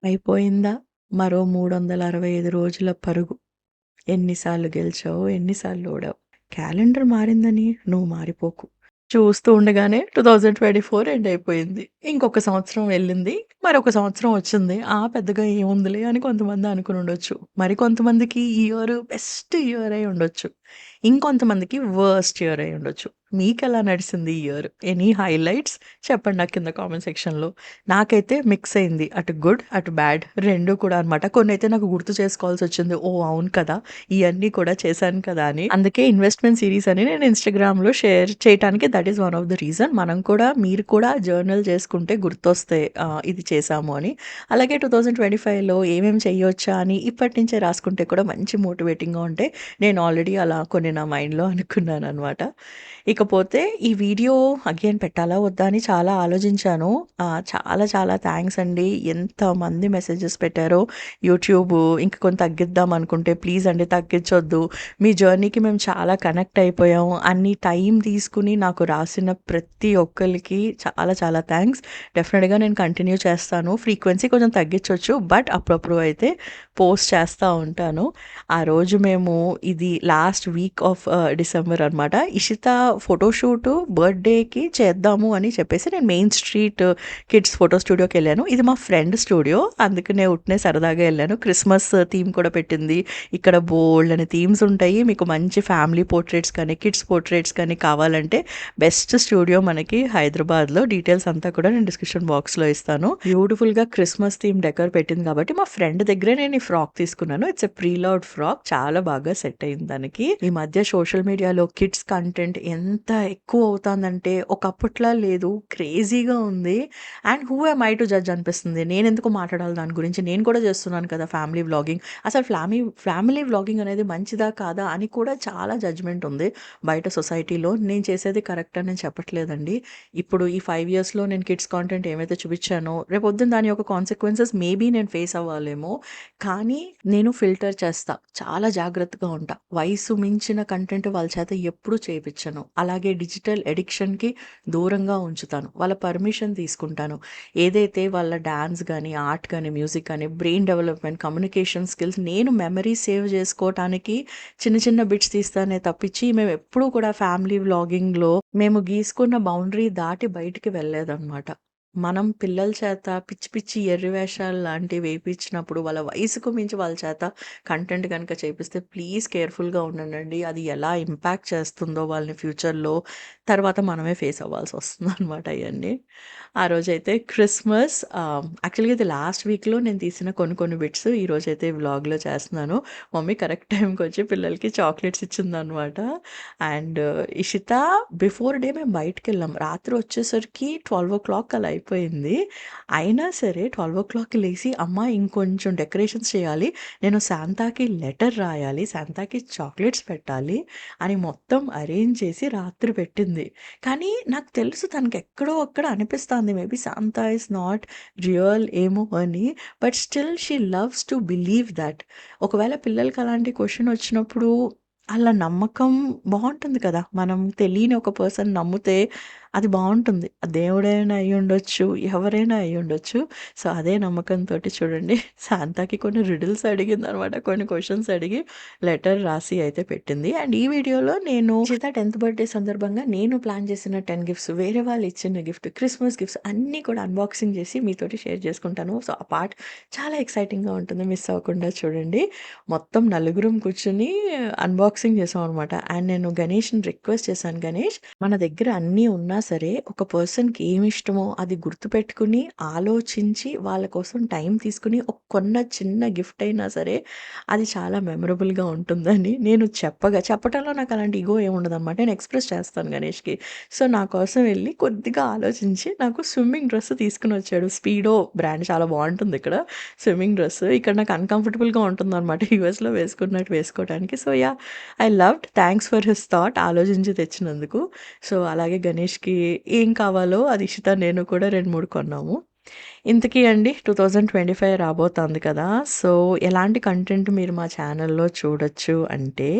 అయిపోయిందా మరో 365 రోజుల పరుగు. ఎన్నిసార్లు గెలిచావు, ఎన్నిసార్లు ఓడావు. క్యాలెండర్ మారిందని నువ్వు మారిపోకు. చూస్తూ ఉండగానే 2024 ఎండ్ అయిపోయింది. ఇంకొక సంవత్సరం వెళ్ళింది. మరొక సంవత్సరం వచ్చింది. పెద్దగా ఏముందిలే అని కొంతమంది అనుకునుండొచ్చు. మరికొంతమందికి ఈ ఇయర్ బెస్ట్ ఇయర్ అయి ఉండొచ్చు. ఇంకొంతమందికి వర్స్ట్ ఇయర్ అయి ఉండొచ్చు. మీకెలా నడిసింది ఈ ఇయర్? ఎనీ హైలైట్స్ చెప్పండి నాకు కింద కామెంట్ సెక్షన్‌లో. నాకైతే మిక్స్ అయింది. అటు గుడ్, అటు బ్యాడ్ 2 కూడా అనమాట. కొన్నైతే నాకు గుర్తు చేసుకోవాల్సొచ్చింది. ఓహ్! అవును కదా! ఇయన్నీ కూడా చేశాను కదా అని. అందుకే ఇన్వెస్ట్‌మెంట్ సీరీస్ అని నేను ఇన్‌స్టాగ్రామ్‌లో షేర్ చేయటానికి that is one of the reason. మనం కూడా మీరు కూడా జర్నల్ చేసుకుంటే గుర్తొస్తాయి ఇది చేశాము అని. అలాగే 2025లో ఏమేమి చేయొచ్చా అని ఇప్పటి నుంచే రాసుకుంటే కూడా మంచి మోటివేటింగ్‌గా ఉంటాయి. నేను ఆల్రెడీ అలా కొన్ని నా మైండ్‌లో అనుకున్నాననమాట. ఇకపోతే ఈ వీడియో అగైన్ పెట్టాలా వద్దా అని చాలా ఆలోచించాను. చాలా చాలా థాంక్స్ అండి. ఎంతమంది మెసేజెస్ పెట్టారో యూట్యూబు ఇంక కొన్ని తగ్గిద్దాం అనుకుంటే ప్లీజ్ అండి తగ్గించొద్దు. మీ జర్నీకి మేము చాలా కనెక్ట్ అయిపోయాము. అన్ని టైం తీసుకుని నాకు రాసిన ప్రతి ఒక్కళ్ళకి చాలా చాలా థాంక్స్. డెఫినిట్‌గా నేను కంటిన్యూ చేస్తాను. ఫ్రీక్వెన్సీ కొంచెం తగ్గించొచ్చు. బట్ అప్పుడప్పుడు అయితే పోస్ట్ చేస్తా ఉంటాను. ఆ రోజు మేము ఇది లాస్ట్ వీక్ ఆఫ్ డిసెంబర్ అనమాట. ఇషిత ఫోటోషూటు బర్త్‌డేకి చేద్దాము అని చెప్పేసి నేను మెయిన్ స్ట్రీట్ కిడ్స్ ఫోటో స్టూడియోకెళ్ళాను. ఇది మా ఫ్రెండ్ స్టూడియో. అందుకనే ఉట్టినే సరదాగా ఎళ్ళాను. క్రిస్మస్ థీమ్ కూడా పెట్టింది. ఇక్కడ బోలెడన్ని థీమ్స్ ఉంటాయి. మీకు మంచి ఫ్యామిలీ పోర్ట్రేట్స్ కానీ, కిడ్స్ పోర్ట్రేట్స్ కానీ కావాలంటే బెస్ట్ స్టూడియో మనకి హైదరాబాద్‌లో. డీటెయిల్స్ అంతా కూడా నేను డిస్క్రిప్షన్ బాక్స్‌లో ఇస్తాను. బ్యూటిఫుల్‌గా క్రిస్మస్ థీమ్ డెకర్ పెట్టింది కాబట్టి మా ఫ్రెండ్ దగ్గరే నేను ఈ ఫ్రాక్ తీసుకున్నాను. It's a preloved frock. చాలా బాగా సెట్ అయింది దానికి. ఈ మధ్య సోషల్ మీడియాలో కిడ్స్ కంటెంట్ ఎంత ఎక్కువ అవుతాందంటే ఒకప్పట్లా లేదు. క్రేజీగా ఉంది. And who am I to judge అనిపిస్తుంది. నేనెందుకు మాట్లాడాలి దాని గురించి? నేను కూడా చేస్తున్నాను కదా ఫ్యామిలీ వ్లాగింగ్. అసలు ఫ్యామిలీ వ్లాగింగ్ అనేది మంచిదా? కాదా? అని కూడా చాలా జడ్జ్‌మెంట్ ఉంది బయట సొసైటీలో. నేను చేసేది కరెక్ట్ అని నేను చెప్పట్లేదండి. ఇప్పుడు ఈ 5 ఇయర్స్‌లో నేను కిడ్స్ కాంటెంట్ ఏమైతే చూపిచ్చానో, రేపొద్దున దాని యొక్క కాన్సిక్వెన్సెస్ మేబీ నేను ఫేస్ అవ్వాలేమో, కానీ నేను ఫిల్టర్ చేస్తా. చాలా జాగ్రత్తగా ఉంటా. వయసు మించిన కంటెంట్ వాళ్ళ చేత ఎప్పుడూ చేపిచ్చను. అలాగే డిజిటల్ అడిక్షన్‌కి దూరంగా ఉంచుతాను. వాళ్ళ పర్మిషన్ తీసుకుంటాను. ఏదైతే వాళ్ళ డాన్స్ గాని, ఆర్ట్ గాని, మ్యూజిక్ గాని, బ్రెయిన్ డెవలప్‌మెంట్, కమ్యూనికేషన్ స్కిల్స్ నేను మెమరీ సేవ్ చేసుకోవటానికి చిన్న చిన్న బిట్స్ తీస్తానే తప్పించి మేమెప్పుడూ కూడా ఫ్యామిలీ వ్లాగింగ్‌లో మేము గీసుకున్న బౌండరీ దాటి బయటికి వెళ్ళలేదనమాట. మనం పిల్లల చేత పిచ్చి పిచ్చి ఎర్రి వేషాలు లాంటివి వేయించినప్పుడు వాళ్ళ వయసుకు మించి వాళ్ళ చేత కంటెంట్ గనుక చేపిస్తే ప్లీజ్ కేర్‌ఫుల్‌గా ఉండండండి. అది ఎలా ఇంపాక్ట్ చేస్తుందో వాళ్ళని ఫ్యూచర్‌లో తర్వాత మనమే ఫేస్ అవ్వాల్సొస్తుందనమాట అయన్నీ. ఆ రోజైతే క్రిస్మస్ యాక్చువల్‌గా ఇది లాస్ట్ వీక్‌లో నేను తీసిన కొన్ని కొన్ని బిట్స్ ఈరోజైతే వ్లాగ్‌లో చేస్తున్నాను. మమ్మీ కరెక్ట్ టైంకొచ్చి పిల్లలకి చాక్లెట్స్ ఇచ్చిందనమాట. అండ్ ఇషిత బిఫోర్ డే మేము బయటికెళ్ళాం. రాత్రి వచ్చేసరికి 12:00 అలా అయిపోయింది. అయినా సరే 12:00కి లేసి అమ్మ ఇంకొంచెం డెకరేషన్స్ చేయాలి. నేను శాంతాకి లెటర్ రాయాలి. శాంతాకి చాక్లెట్స్ పెట్టాలి అని మొత్తం అరేంజ్ చేసి రాత్రి పెట్టింది. కానీ నాకు తెలుసు తనకెక్కడో అక్కడ అనిపిస్తాంది maybe Santa is not real ఏమో అని. But still she loves to believe that. ఒకవేళ పిల్లలకి అలాంటి క్వెషన్ వచ్చినప్పుడు ఆళ్ళ నమ్మకం బావుంటుంది కదా! మనం తెలియని ఒక పర్సన్ నమ్మితే అది బావుంటుంది. అది దేవుడైనా అయ్యుండొచ్చు, ఎవరైనా అయ్యుండొచ్చు. సో, అదే నమ్మకంతోటి చూడండి శాంతాకి కొన్ని రిడిల్స్ అడిగిందనమాట. కొన్ని క్వెషన్స్ అడిగి లెటర్ రాసి అయితే పెట్టింది. అండ్ ఈ వీడియోలో నేను చిత 10థ్ బర్త్‌డే సందర్భంగా నేను ప్లాన్ చేసిన 10 గిఫ్ట్స్, వేరే వాళ్ళు ఇచ్చిన గిఫ్ట్, క్రిస్మస్ గిఫ్ట్స్ అన్నీ కూడా అన్బాక్సింగ్ చేసి మీతోటి షేర్ చేసుకుంటాను. సో, ఆ పార్ట్ చాలా ఎక్సైటింగ్‌గా ఉంటుంది. మిస్ అవ్వకుండా చూడండి. మొత్తం నలుగురం కూర్చొని అన్బాక్సింగ్ చేసామనమాట. అండ్ నేను గణేష్‌ని రిక్వెస్ట్ చేశాను. గణేష్ మన దగ్గర అన్నీ ఉన్నా సరే ఒక పర్సన్‌కి ఏమిష్టమో అది గుర్తుపెట్టుకుని, ఆలోచించి వాళ్ళ కోసం టైం తీసుకొని ఒక కొన్న చిన్న గిఫ్ట్ అయినా సరే అది చాలా మెమరబుల్‌గా ఉంటుందని నేను చెప్పటంలో నాకు అలాంటి ఇగో ఏమి ఉండదనమాట. నేను ఎక్స్‌ప్రెస్ చేస్తాను గణేష్‌కి. సో, నా కోసం వెళ్లి కొద్దిగా ఆలోచించి నాకు స్విమ్మింగ్ డ్రెస్ తీసుకొనొచ్చాడు. స్పీడో బ్రాండ్ చాలా బావుంటుందిక్కడ. Swimming dress. ఇక్కడ నాకు అన్‌కంఫర్టబుల్‌గా ఉంటుందనమాట. యూఎస్‌లో వేసుకున్నట్టు వేసుకోవటానికి. So, yeah! I loved. Thanks for his thought ఆలోచించి తెచ్చినందుకు. సో, అలాగే గణేష్‌కి ఏం కావాలో అది ఇషిత నేను కూడా 2, 3 కొన్నాము. ఇంతకీ అండి 2025 రాబోతోంది కదా! సో, ఎలాంటి కంటెంట్ మీరు మా ఛానల్‌లో చూడొచ్చు అంటే,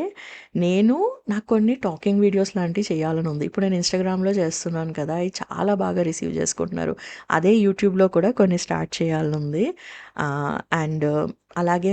నాకు కొన్ని టాకింగ్ వీడియోస్ లాంటివి చేయాలనుంది. ఇప్పుడు నేను ఇన్‌స్టాగ్రామ్‌లో చేస్తున్నాను కదా! అయి చాలా బాగా రిసీవ్ చేసుకుంటున్నారు. అదే యూట్యూబ్‌లో కూడా కొన్ని స్టార్ట్ చేయాలనుంది. అండ్ అలాగే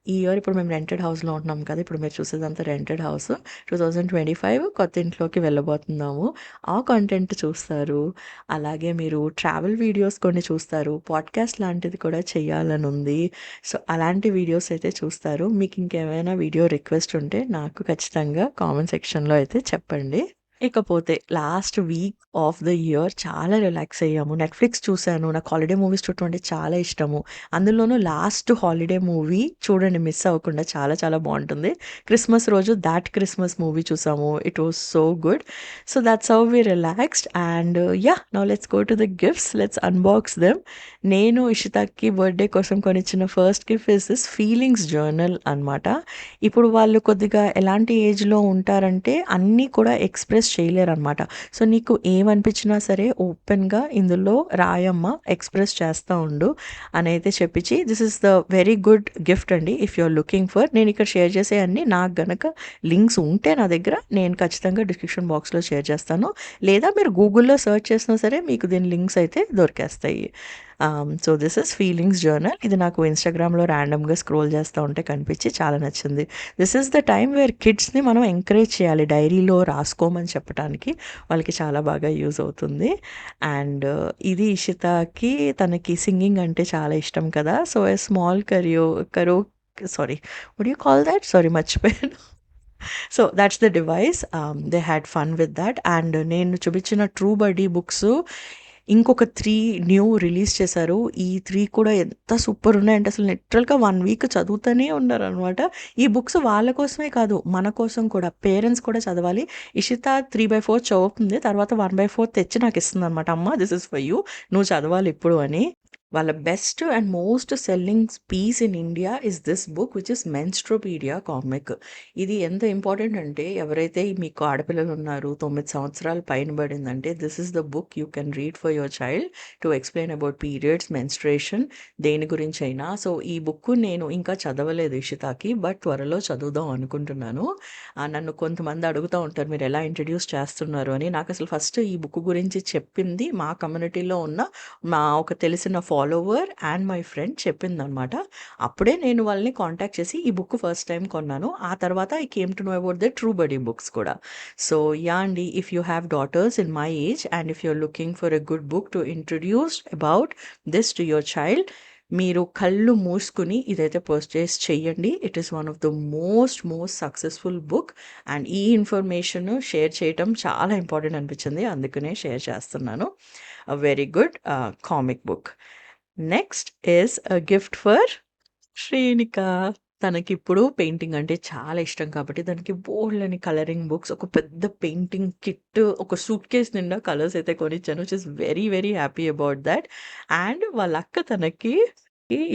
ఈ ఇయర్ ఇప్పుడు మేము రెంటెడ్ హౌస్‌లో ఉంటున్నాం కదా! ఇప్పుడు మీరు చూసేదంతా రెంటెడ్ హౌస్. 2025 కొత్త ఇంట్లోకి వెళ్ళబోతున్నాము. ఆ కంటెంట్ చూస్తారు. అలాగే మీరు ట్రావెల్ వీడియోస్ కొన్ని చూస్తారు. పాడ్‌కాస్ట్ లాంటిది కూడా చేయాలనుంది. సో, అలాంటి వీడియోస్ అయితే చూస్తారు. మీకు ఇంకేమైనా వీడియో రిక్వెస్ట్ ఉంటే నాకు ఖచ్చితంగా కామెంట్ సెక్షన్‌లో అయితే చెప్పండి. ఇకపోతే last week of the year చాలా రిలాక్స్ అయ్యాము. నెట్‌ఫ్లిక్స్ చూసాను. నాకు హాలిడే మూవీస్ చూడటం అంటే చాలా ఇష్టము. అందులోనూ లాస్ట్ హాలిడే మూవీ చూడండి మిస్ అవ్వకుండా చాలా చాలా బావుంటుంది. క్రిస్మస్ రోజు 'థాట్ క్రిస్మస్' మూవీ చూసాము. It was so good. So, that's how we relaxed and yeah! Now let's go to the gifts. Let's unbox them. నేను ఇషితాకి బర్త్‌డే కోసం కొనిచ్చిన first gift is this feelings journal అనమాట. ఇప్పుడు వాళ్ళు కొద్దిగా ఎలాంటి ఏజ్‌లో ఉంటారంటే అన్నీ కూడా ఎక్స్‌ప్రెస్ చేయలేరనమాట. సో, నీకు ఏమనిపించినా సరే ఓపెన్‌గా ఇందులో రాయమ్మా, ఎక్స్‌ప్రెస్ చేస్తా ఉండు అనైతే చెప్పించి this is the very good gift అండి. If you are looking for నేనిక్కడ షేర్ చేసేయన్నీ నాకు గనక లింక్స్ ఉంటే నా దగ్గర నేను ఖచ్చితంగా డిస్క్రిప్షన్ బాక్స్‌లో షేర్ చేస్తాను. లేదా మీరు గూగుల్‌లో సెర్చ్ చేసినా సరే మీకు దీని లింక్స్ అయితే దొరికేస్తాయి. So, this is feelings journal. ఇది నాకు ఇన్‌స్టాగ్రామ్‌లో ర్యాండమ్‌గా స్క్రోల్ చేస్తా ఉంటే కనిపించి చాలా నచ్చింది. This is the time where కిడ్స్‌ని మనం ఎంకరేజ్ చేయాలి. డైరీలో రాసుకోమని చెప్పటానికి. వాళ్ళకి చాలా బాగా యూజ్ అవుతుంది. అండ్ ఇది ఇషితాకి తనకి సింగింగ్ అంటే చాలా ఇష్టం కదా! So, a small sorry what do you call that? Sorry మర్చిపోయాను. So, that's the device. They had fun with that. And నేను చూపించిన ట్రూ బడీ బుక్స్ ఇంకొక 3 న్యూ రిలీజ్ చేశారు. ఈ 3 కూడా ఎంత సూపర్ ఉన్నాయంటే అసలు లిటరల్‌గా 1 వీక్ చదువుతూనే ఉన్నారనమాట. ఈ బుక్స్ వాళ్ళ కోసమే కాదు, మన కోసం కూడా పేరెంట్స్ కూడా చదవాలి. ఇషిత 3/4 చదువుతుంది. తర్వాత 1/4 తెచ్చి నాకిస్తుందనమాట. అమ్మ దిస్ ఈస్ ఫర్ యూ. నువ్వు చదవాలి ఇప్పుడు అని. వాళ్ళ best and most selling piece in India is this book which is Menstrupedia comic. ఇది ఎంత ఇంపార్టెంట్ అంటే ఎవరైతే మీకు ఆడపిల్లలు ఉన్నారు 9 సంవత్సరాలు పైన పడిందంటే this is the book you can read for your child to explain about periods, menstruation దేని గురించి అయినా. సో, ఈ బుక్ నేను ఇంకా చదవలేదు ఇషితాకి. బట్ త్వరలో చదువుదాం అనుకుంటున్నాను. నన్ను కొంతమంది అడుగుతా ఉంటారు మీరు ఎలా ఇంట్రడ్యూస్ చేస్తున్నారు అని. నాకు అసలు ఫస్ట్ ఈ బుక్ గురించి చెప్పింది మా కమ్యూనిటీలో ఉన్న ఒక తెలిసిన ఫాలోవర్ అండ్ మై ఫ్రెండ్ చెప్పిందనమాట. అప్పుడే నేను వాళ్ళని కాంటాక్ట్ చేసి ఈ బుక్ ఫస్ట్ టైమ్ కొన్నాను. ఆ తర్వాత I came to know about the true buddy books కూడా. So, yeah! అండి. If you have daughters in my age and if you are looking for a good book to introduce about this to your child, మీరు కళ్ళు మూసుకొని ఇదైతే purchase చెయ్యండి. It is one of the most successful book. And ఈ information share చేయటం చాలా important అనిపించింది. అందుకనే షేర్ చేస్తున్నాను. Very good comic book. Next is a gift for Srinika. తనకిప్పుడు పెయింటింగ్ అంటే చాలా ఇష్టం కాబట్టి దానికి బోలెడన్ని కలరింగ్ బుక్స్, ఒక పెద్ద పెయింటింగ్ కిట్, ఒక సూట్‌కేస్ నిండా కలర్స్ అయితే కొనిచ్చాను. She is very happy about that. And వాళ్ళ అక్క తనకి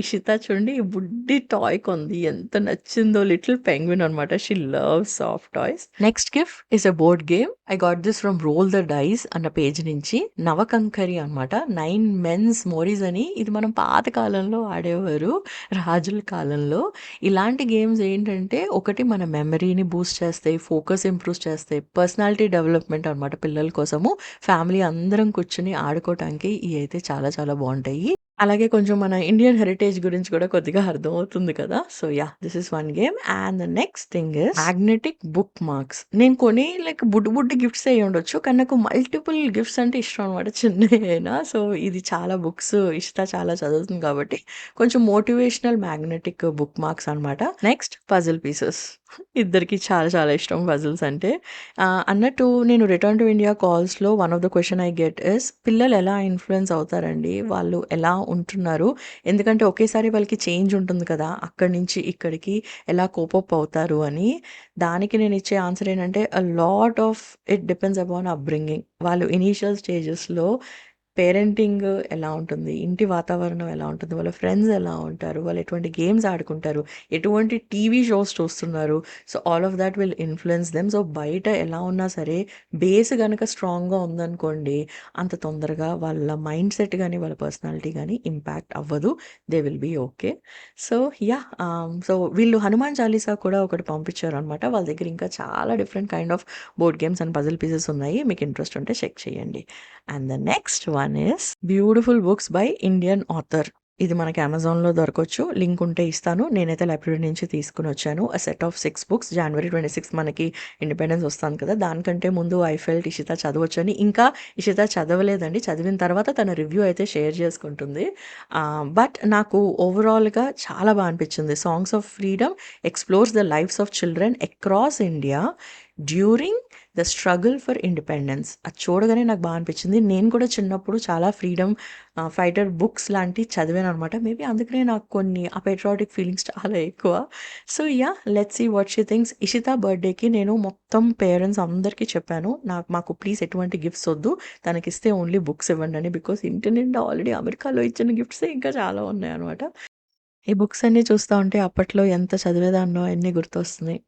ఇషిత చూడండి ఈ బుడ్డి టాయ్ కొంది. ఎంత నచ్చిందో లిటిల్ పెంగ్విన్ అనమాట. She loves soft toys. Next gift is a board game. I got this from roll the dice అన్న పేజ్ నుంచి. నవకంకరి అనమాట. 9 మెన్స్ మోరీస్ అని ఇది మనం పాత కాలంలో ఆడేవారు. రాజుల కాలంలో. ఇలాంటి గేమ్స్ ఏంటంటే ఒకటి మన మెమరీని బూస్ట్ చేస్తాయి, ఫోకస్ ఇంప్రూవ్ చేస్తాయి, పర్సనాలిటీ డెవలప్మెంట్ అనమాట పిల్లల కోసము. ఫ్యామిలీ అందరం కూర్చొని ఆడుకోవటానికి ఇవి అయితే చాలా చాలా బాగుంటాయి. అలాగే కొంచెం మన ఇండియన్ హెరిటేజ్ గురించి కూడా కొద్దిగా అర్థమవుతుంది కదా! So, yeah! This is one game. And the next thing is magnetic book marks. నేను కొని లైక్ బుడ్డి గిఫ్ట్స్ అయ్యుండొచ్చు. కానీ నాకు మల్టిపుల్ గిఫ్ట్స్ అంటే ఇష్టం అనమాట చిన్నయి అయినా. సో, ఇది చాలా బుక్స్ ఇషిత చాలా చదువుతుంది కాబట్టి కొంచెం మోటివేషనల్ మ్యాగ్నెటిక్ బుక్ మార్క్స్ అనమాట. Next puzzle pieces. ఇద్దరికీ చాలా చాలా ఇష్టం పజిల్స్ అంటే. అన్నట్టు నేను రిటర్న్ టు ఇండియా కాల్స్‌లో one of the question I get is పిల్లలు ఎలా ఇన్‌ఫ్లూయెన్స్ అవుతారండి? వాళ్ళు ఎలా ఉంటున్నారు? ఎందుకంటే ఒకేసారి వాళ్ళకి చేంజ్ ఉంటుంది కదా! అక్కడి నుంచి ఇక్కడికి ఎలా కోప్ అప్ అవుతారు అని. దానికి నేను ఇచ్చే ఆన్సర్ ఏంటంటే, a lot of it depends upon upbringing. వాళ్ళు ఇనీషియల్ స్టేజెస్‌లో పేరెంటింగ్ ఎలా ఉంటుంది? ఇంటి వాతావరణం ఎలా ఉంటుంది? వాళ్ళ ఫ్రెండ్స్ ఎలా ఉంటారు? వాళ్ళు ఎటువంటి గేమ్స్ ఆడుకుంటారు? ఎటువంటి టీవీ షోస్ చూస్తున్నారు? So, all of thought will influence them. So, బయట ఎలా ఉన్నా సరే బేస్ గనక స్ట్రాంగ్‌గా ఉందనుకోండి, అంత తొందరగా వాళ్ళ మైండ్ సెట్ గాని, వాళ్ళ పర్సనాలిటీ గాని ఇంపాక్ట్ అవ్వదు. They will be okay. So, yeah! So, వీళ్ళు హనుమాన్ చాలీసా కూడా ఒకటి పంపించారనమాట. వాళ్ళ దగ్గర ఇంకా చాలా different kind of board games and puzzle pieces ఉన్నాయి. మీకు ఇంట్రెస్ట్ ఉంటే చెక్ చేయండి. And the next one is 'beautiful books by Indian author'. ఇది మనకి అమెజాన్‌లో దొరకొచ్చు. లింక్ ఉంటే ఇస్తాను. నేనైతే లైబ్రరీ నుంచి తీసుకొనొచ్చాను. 'A set of 6 books'. జనవరి 26 మనకి ఇండిపెండెన్స్ వస్తాంది కదా! దానికంటే ముందు ఐ ఫెల్ట్ ఇషిత చదవొచ్చని. ఇంకా ఇషిత చదవలేదండి. చదివిన తర్వాత తన రివ్యూ అయితే షేర్ చేసుకుంటుంది. బట్ నాకు ఓవరాల్‌గా చాలా అనిపించింది. 'Songs of freedom' explores the lives of children across India during the struggle for independence. అది చూడగానే నాకు అనిపించింది. నేను కూడా చిన్నప్పుడు చాలా ఫ్రీడమ్ ఫైటర్ బుక్స్ లాంటివి చదివాననమాట. మేబీ అందుకనే నాకు కొన్ని ఆ పేట్రియాటిక్ ఫీలింగ్స్ చాలా ఎక్కువ. So, yeah! Let's see what she thinks. Ishita బర్త్‌డేకి నేను మొత్తం పేరెంట్స్ అందరికీ చెప్పాను. మాకు ప్లీజ్ ఎటువంటి గిఫ్ట్స్ ఒద్దు. తనకిస్తే ఓన్లీ బుక్స్ ఇవ్వండని. బికాజ్ ఇంటి నిండా ఆల్రెడీ అమెరికాలో ఇచ్చిన గిఫ్ట్సే ఇంకా చాలా ఉన్నాయనమాట. ఈ బుక్స్ అన్నీ చూస్తా ఉంటే అప్పట్లో ఎంత చదివేదాన్నో అన్నీ గుర్తొస్తున్నాయి.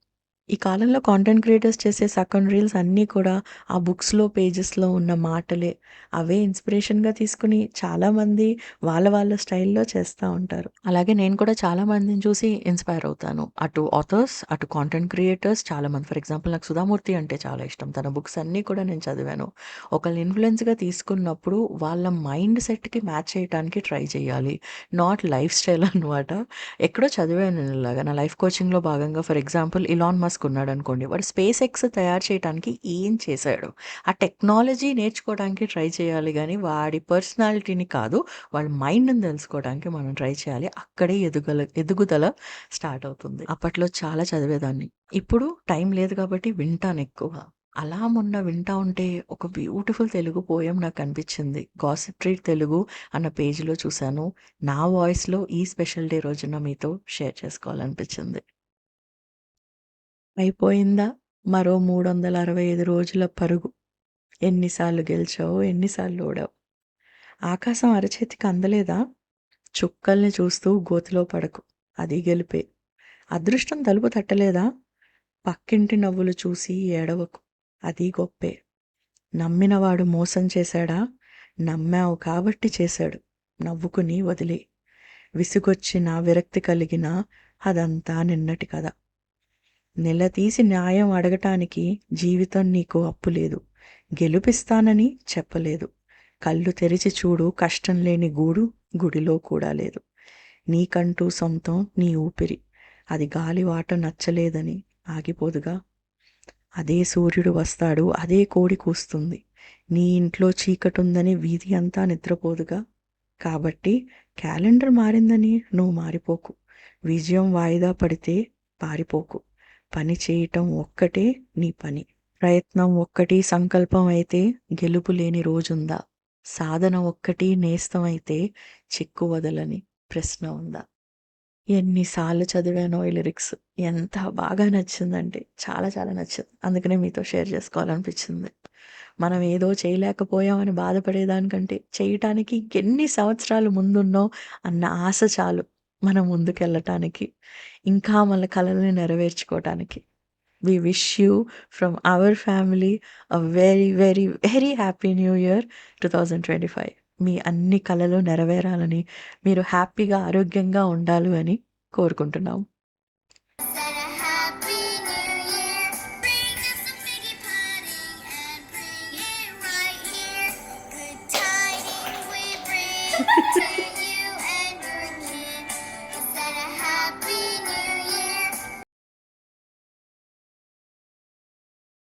ఈ కాలంలో కాంటెంట్ క్రియేటర్స్ చేసే సెకండ్ రీల్స్ అన్నీ కూడా ఆ బుక్స్‌లో, పేజెస్‌లో ఉన్న మాటలే. అవే ఇన్‌స్పిరేషన్‌గా తీసుకొని చాలామంది వాళ్ళ వాళ్ళ స్టైల్‌లో చేస్తా ఉంటారు. అలాగే నేను కూడా చాలా మందిని చూసి ఇన్‌స్పైర్ అవుతాను. అటు ఆథర్స్, అటు కాంటెంట్ క్రియేటర్స్ చాలామంది. ఫర్ ఎగ్జాంపుల్ నాకు సుధామూర్తి అంటే చాలా ఇష్టం. తన బుక్స్ అన్నీ కూడా నేను చదివాను. ఒకళ్ళని ఇన్‌ఫ్లుయెన్స్‌గా తీసుకున్నప్పుడు వాళ్ళ మైండ్ సెట్‌కి మ్యాచ్ చేయటానికి ట్రై చేయాలి. నాట్ లైఫ్ స్టైల్ అనమాట. ఎక్కడో చదివాను నేను ఇలాగ. నా లైఫ్ కోచింగ్‌లో భాగంగా ఫర్ ఎగ్జాంపుల్ ఇలాన్ మస్క్ ఉన్నాడనుకోండి. వాడు స్పేస్ ఎక్స్ తయారు చేయటానికి ఏం చేశాడు? ఆ టెక్నాలజీ నేర్చుకోవడానికి ట్రై చేయాలి గానీ, వాడి పర్సనాలిటీని కాదు, వాడి మైండ్‌ని తెలుసుకోవడానికి మనం ట్రై చేయాలి. అక్కడే ఎదుగుదల స్టార్ట్ అవుతుంది. అప్పట్లో చాలా చదివేదాన్ని. ఇప్పుడు టైం లేదు కాబట్టి వింటానెక్కువ. అలా మొన్న వింటా ఉంటే ఒక బ్యూటిఫుల్ తెలుగు పోయెమ్ నాకనిపించింది. 'గాసిప్ ట్రీ తెలుగు' అన్న పేజ్‌లో చూసాను. నా వాయిస్‌లో ఈ స్పెషల్ డే రోజున మీతో షేర్ చేసుకోవాలనిపించింది. అయిపోయిందా మరో 365 రోజుల పరుగు. ఎన్నిసార్లు గెలిచావో, ఎన్నిసార్లు ఓడావు. ఆకాశం అరచేతికి అందలేదా? చుక్కల్ని చూస్తూ గోతిలో పడకు. అది గెలుపే. అదృష్టం తలుపు తట్టలేదా? పక్కింటి నవ్వులు చూసి ఏడవకు. అది గొప్పే. నమ్మినవాడు మోసం చేశాడా? నమ్మావు కాబట్టి చేశాడు. నవ్వుకుని వదిలేయ్. విసుగొచ్చినా, విరక్తి కలిగినా అదంతా నిన్నటి కథ. నిలదీసి న్యాయం అడగటానికి జీవితం నీకు అప్పు లేదు. గెలుపిస్తానని చెప్పలేదు. కళ్ళు తెరిచి చూడు కష్టం లేని గూడు గుడిలో కూడా లేదు. నీకంటూ సొంతం నీ ఊపిరి. అది గాలివాట నచ్చలేదని ఆగిపోదుగా. అదే సూర్యుడు వస్తాడు, అదే కోడి కూస్తుంది. నీ ఇంట్లో చీకటుందని వీధి అంతా నిద్రపోదుగా. కాబట్టి క్యాలెండర్ మారిందని నువ్వు మారిపోకు. విజయం వాయిదా పడితే పారిపోకు. పని చేయటం ఒక్కటే నీ పని. ప్రయత్నం ఒక్కటి సంకల్పం అయితే గెలుపు లేని రోజుందా? సాధన ఒక్కటి నేస్తమైతే చిక్కు వదలని ప్రశ్న ఉందా? ఎన్ని సార్లు చదివానో ఈ లిరిక్స్. ఎంత బాగా నచ్చిందంటే చాలా చాలా నచ్చింది. అందుకనే మీతో షేర్ చేసుకోవాలనిపించింది. మనం ఏదో చేయలేకపోయామని బాధపడేదానికంటే చేయటానికి ఇంకెన్ని సంవత్సరాలు ముందున్నో అన్న ఆశ చాలు మనం ముందుకెళ్ళటానికి. ఇంకా మన కలల్ని నెరవేర్చుకోవటానికి. We wish you from our family a very, very, very happy new year 2025. మీ అన్ని కలలు నెరవేరాలని, మీరు హ్యాపీగా, ఆరోగ్యంగా ఉండాలి అని కోరుకుంటున్నాం.